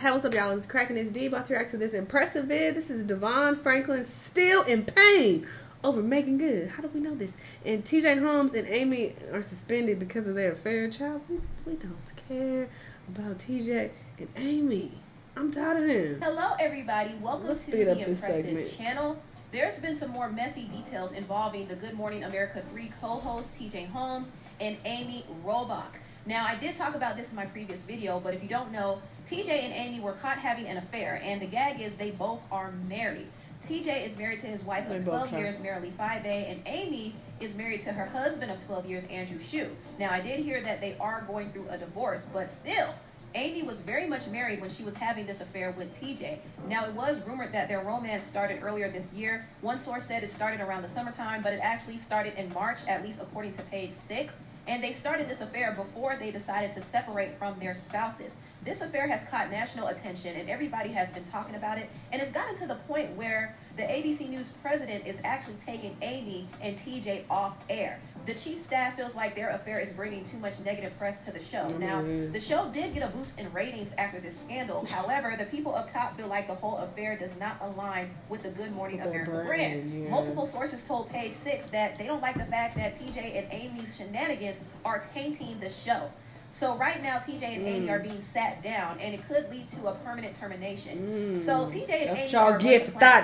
Hey, what's up, y'all? It's Cracking this D. About to react to this impressive vid. This is Devon Franklin still in pain over Meagan Good. How do we know this? And TJ Holmes and Amy are suspended because of their affair. Child, we don't care about TJ and Amy. I'm tired of them. Hello, everybody. Welcome to the Impressive channel. There's been some more messy details involving the Good Morning America 3 co-hosts TJ Holmes and Amy Robach. Now, I did talk about this in my previous video, but if you don't know, TJ and Amy were caught having an affair, and the gag is they both are married. TJ is married to his wife of 12 years, Marilee 5A, and Amy is married to her husband of 12 years, Andrew Shue. Now, I did hear that they are going through a divorce, but still, Amy was very much married when she was having this affair with TJ. Now, it was rumored that their romance started earlier this year. One source said it started around the summertime, but it actually started in March, at least according to page 6. And they started this affair before they decided to separate from their spouses. This affair has caught national attention, and everybody has been talking about it. And it's gotten to the point where the ABC News president is actually taking Amy and TJ off air. The chief staff feels like their affair is bringing too much negative press to the show. Now, the show did get a boost in ratings after this scandal. However, the people up top feel like the whole affair does not align with the Good Morning America brand. Multiple sources told Page 6 that they don't like the fact that TJ and Amy's shenanigans are tainting the show. So right now, TJ and Amy are being sat down, and it could lead to a permanent termination. So TJ and Amy are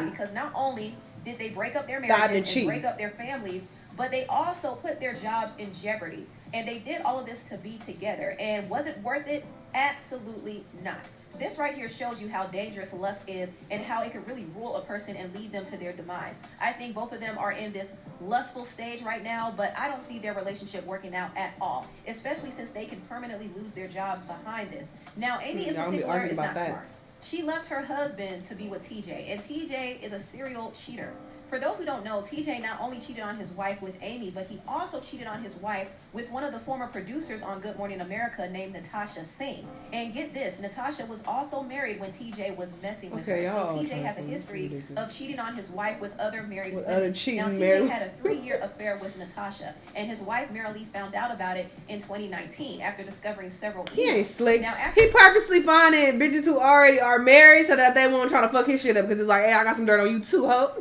because not only did they break up their marriages and break up their families, but they also put their jobs in jeopardy. And they did all of this to be together. And was it worth it? Absolutely not. This right here shows you how dangerous lust is and how it can really rule a person and lead them to their demise. I think both of them are in this lustful stage right now, but I don't see their relationship working out at all, especially since they can permanently lose their jobs behind this. Now, Amy in particular is not smart. She left her husband to be with TJ, and TJ is a serial cheater. For those who don't know, TJ not only cheated on his wife with Amy, but he also cheated on his wife with one of the former producers on Good Morning America named Natasha Singh. And get this, Natasha was also married when TJ was messing with her. So TJ has a history of cheating on his wife with other married women. Now, TJ had a 3-year affair with Natasha, and his wife Marilee found out about it in 2019 after discovering several emails. He ain't slick. Now, he purposely finding bitches who already are married so that they won't try to fuck his shit up, because it's like, hey, I got some dirt on you too, ho.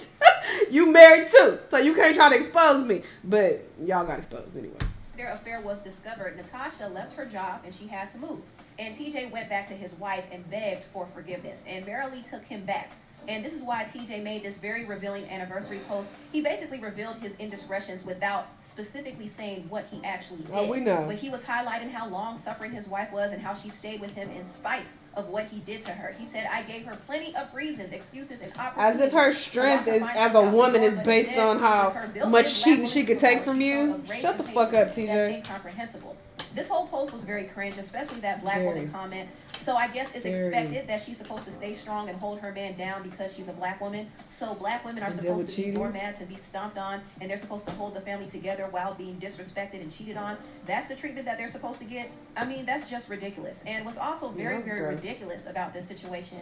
You married too, so you can't try to expose me. But y'all got exposed anyway. Their affair was discovered. Natasha left her job and she had to move. And TJ went back to his wife and begged for forgiveness. And Marilee took him back. And this is why TJ made this very revealing anniversary post. He basically revealed his indiscretions without specifically saying what he actually did. Oh, we know. But he was highlighting how long-suffering his wife was and how she stayed with him in spite of what he did to her. He said, I gave her plenty of reasons, excuses, and opportunities. As if her strength is, as a woman is based on how much cheating she could take from you. Shut the fuck up, TJ. That's incomprehensible. This whole post was very cringe, especially that black woman comment. So I guess it's expected that she's supposed to stay strong and hold her man down because she's a black woman. So black women are supposed to be doormats and be stomped on, and they're supposed to hold the family together while being disrespected and cheated on. That's the treatment that they're supposed to get. I mean, that's just ridiculous. And what's also very, very ridiculous about this situation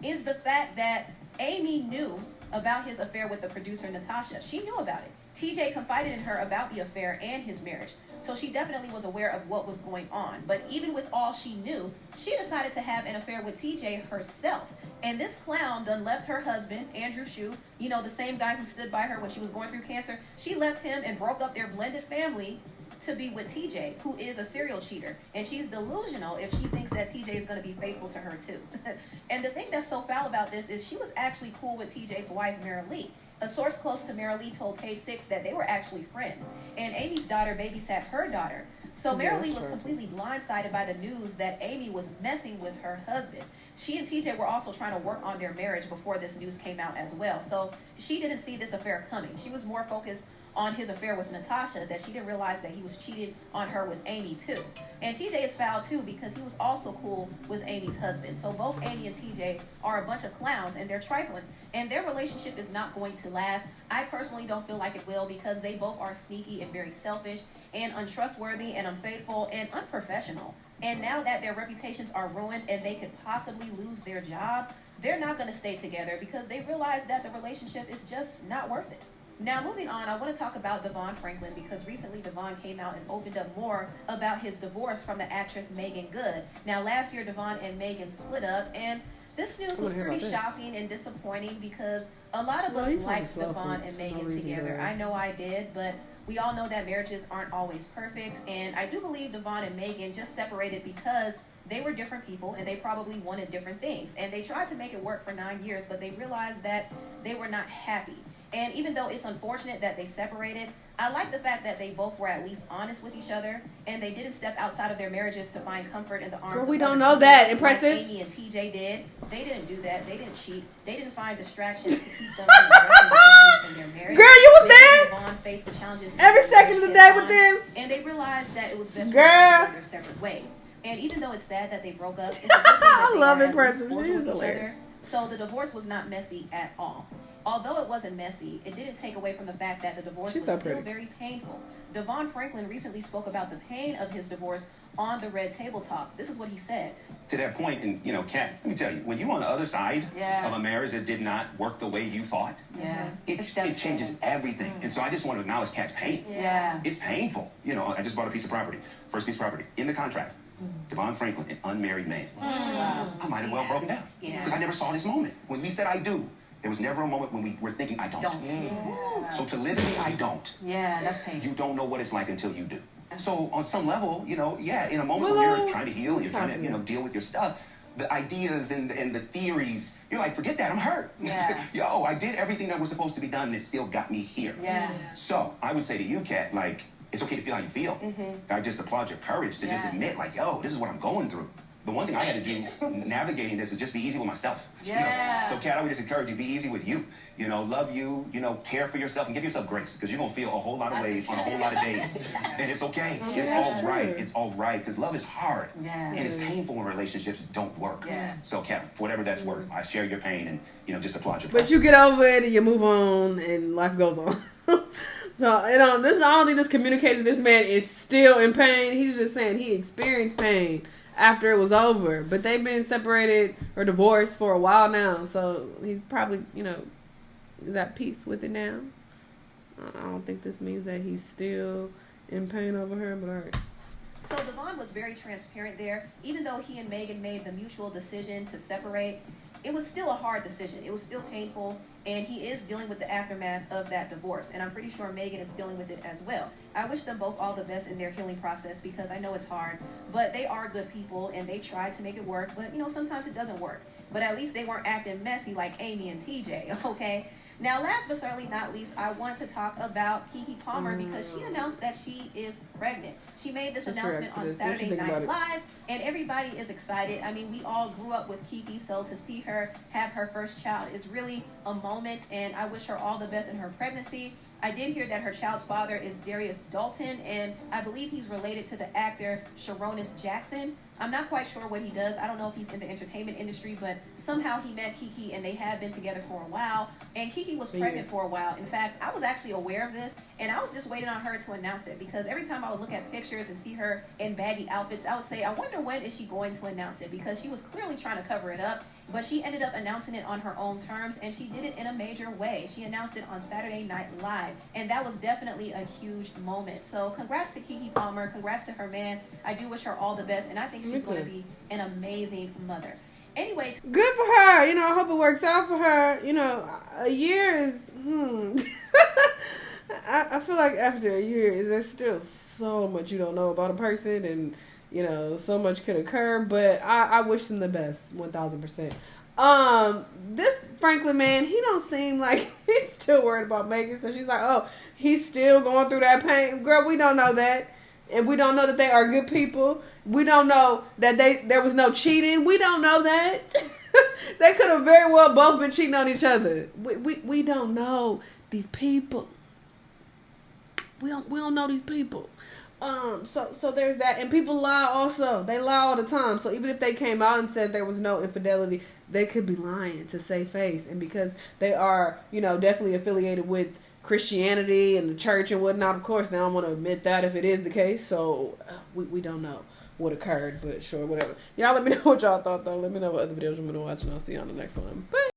is the fact that Amy knew about his affair with the producer Natasha. She knew about it. TJ confided in her about the affair and his marriage, so she definitely was aware of what was going on. But even with all she knew, she decided to have an affair with TJ herself. And this clown done left her husband, Andrew Shue, you know, the same guy who stood by her when she was going through cancer. She left him and broke up their blended family to be with TJ, who is a serial cheater. And she's delusional if she thinks that TJ is going to be faithful to her too. And the thing that's so foul about this is she was actually cool with TJ's wife, Marilee. A source close to Marilee told Page 6 that they were actually friends, and Amy's daughter babysat her daughter. So Marilee was completely blindsided by the news that Amy was messing with her husband. She and TJ were also trying to work on their marriage before this news came out as well. So she didn't see this affair coming. She was more focused on his affair with Natasha, that she didn't realize that he was cheated on her with Amy too. And TJ is foul too because he was also cool with Amy's husband. So both Amy and TJ are a bunch of clowns, and they're trifling. And their relationship is not going to last. I personally don't feel like it will, because they both are sneaky and very selfish and untrustworthy and unfaithful and unprofessional. And now that their reputations are ruined and they could possibly lose their job, they're not going to stay together because they realize that the relationship is just not worth it. Now, moving on, I want to talk about Devon Franklin because recently Devon came out and opened up more about his divorce from the actress Meagan Good. Now, last year, Devon and Meagan split up, and this news was pretty shocking and disappointing because a lot of us liked Devon and Meagan together. I know I did, but we all know that marriages aren't always perfect, and I do believe Devon and Meagan just separated because they were different people and they probably wanted different things. And they tried to make it work for 9 years, but they realized that they were not happy. And even though it's unfortunate that they separated, I like the fact that they both were at least honest with each other and they didn't step outside of their marriages to find comfort in the arms of we don't other know people that. Impressive. Like Amy and TJ did. They didn't do that. They didn't cheat. They didn't find distractions to keep them from addressing the issues in their marriage. Girl, you was there. Devon faced the challenges every second of the day with them. And they realized that it was best for them to go their separate ways. And even though it's sad that they broke up, it's a good thing that they love are impressive. with each other. So the divorce was not messy at all. Although it wasn't messy, it didn't take away from the fact that the divorce was still very painful. Devon Franklin recently spoke about the pain of his divorce on the Red Table Talk. This is what he said. To that point, and Kat, let me tell you, when you're on the other side of a marriage that did not work the way you thought, it changes everything. And so I just want to acknowledge Kat's pain. It's painful. I just bought a piece of property, first piece of property, in the contract. Devon Franklin, an unmarried man. I might have well broken down because I never saw this moment. When we said I do, there was never a moment when we were thinking I don't. So to live in the I don't, that's painful. you don't know what it's like until you do. So on some level, in a moment when you're trying to heal and you're trying to, deal with your stuff, the ideas and the theories, you're like, forget that, I'm hurt. Yo, I did everything that was supposed to be done and it still got me here. So I would say to you, Kat, like, it's okay to feel how you feel. I just applaud your courage to just admit, like, yo, this is what I'm going through. The one thing I had to do navigating this is just be easy with myself. So, Kat, I would just encourage you, be easy with you. Love you, care for yourself and give yourself grace because you're going to feel a whole lot of ways on a whole lot of days. And it's okay. It's all right. It's all right because love is hard. And it's painful when relationships don't work. So, Kat, for whatever that's worth, I share your pain and just applaud your But you get over it and you move on and life goes on. So, I don't think this communicates that this man is still in pain. He's just saying he experienced pain after it was over. But they've been separated or divorced for a while now. So, he's probably, is at peace with it now. I don't think this means that he's still in pain over her, but all right. So, Devon was very transparent there. Even though he and Meagan made the mutual decision to separate, it was still a hard decision. It was still painful, and he is dealing with the aftermath of that divorce. And I'm pretty sure Meagan is dealing with it as well. I wish them both all the best in their healing process because I know it's hard. But they are good people, and they tried to make it work. But, sometimes it doesn't work. But at least they weren't acting messy like Amy and TJ, okay? Now, last but certainly not least, I want to talk about Keke Palmer because she announced that she is pregnant. She made this announcement on Saturday Night Live, and everybody is excited. I mean, we all grew up with Keke, so to see her have her first child is really a moment, and I wish her all the best in her pregnancy. I did hear that her child's father is Darius Dalton, and I believe he's related to the actor Sharonis Jackson. I'm not quite sure what he does. I don't know if he's in the entertainment industry, but somehow he met Keke, and they had been together for a while. And Keke was pregnant for a while. In fact, I was actually aware of this, and I was just waiting on her to announce it because every time I would look at pictures and see her in baggy outfits, I would say, I wonder when is she going to announce it because she was clearly trying to cover it up. But she ended up announcing it on her own terms, and she did it in a major way. She announced it on Saturday Night Live, and that was definitely a huge moment. So congrats to Keke Palmer. Congrats to her man. I do wish her all the best, and I think she's going to be an amazing mother. Anyway. Good for her. I hope it works out for her. A year is, I feel like after a year, there's still so much you don't know about a person, and so much could occur, but I wish them the best, 1000%. This Franklin man, he don't seem like he's still worried about Meagan, so she's like, oh, he's still going through that pain. Girl, we don't know that, and we don't know that they are good people. We don't know that there was no cheating. We don't know that. They could have very well both been cheating on each other. We don't know these people. We don't know these people. So there's that, and people lie also. They lie all the time. So even if they came out and said there was no infidelity, they could be lying to save face. And because they are, definitely affiliated with Christianity and the church and whatnot, of course, they don't want to admit that if it is the case. So we don't know what occurred, but sure, whatever. Y'all let me know what y'all thought, though. Let me know what other videos you want to watch, and I'll see you on the next one. Bye.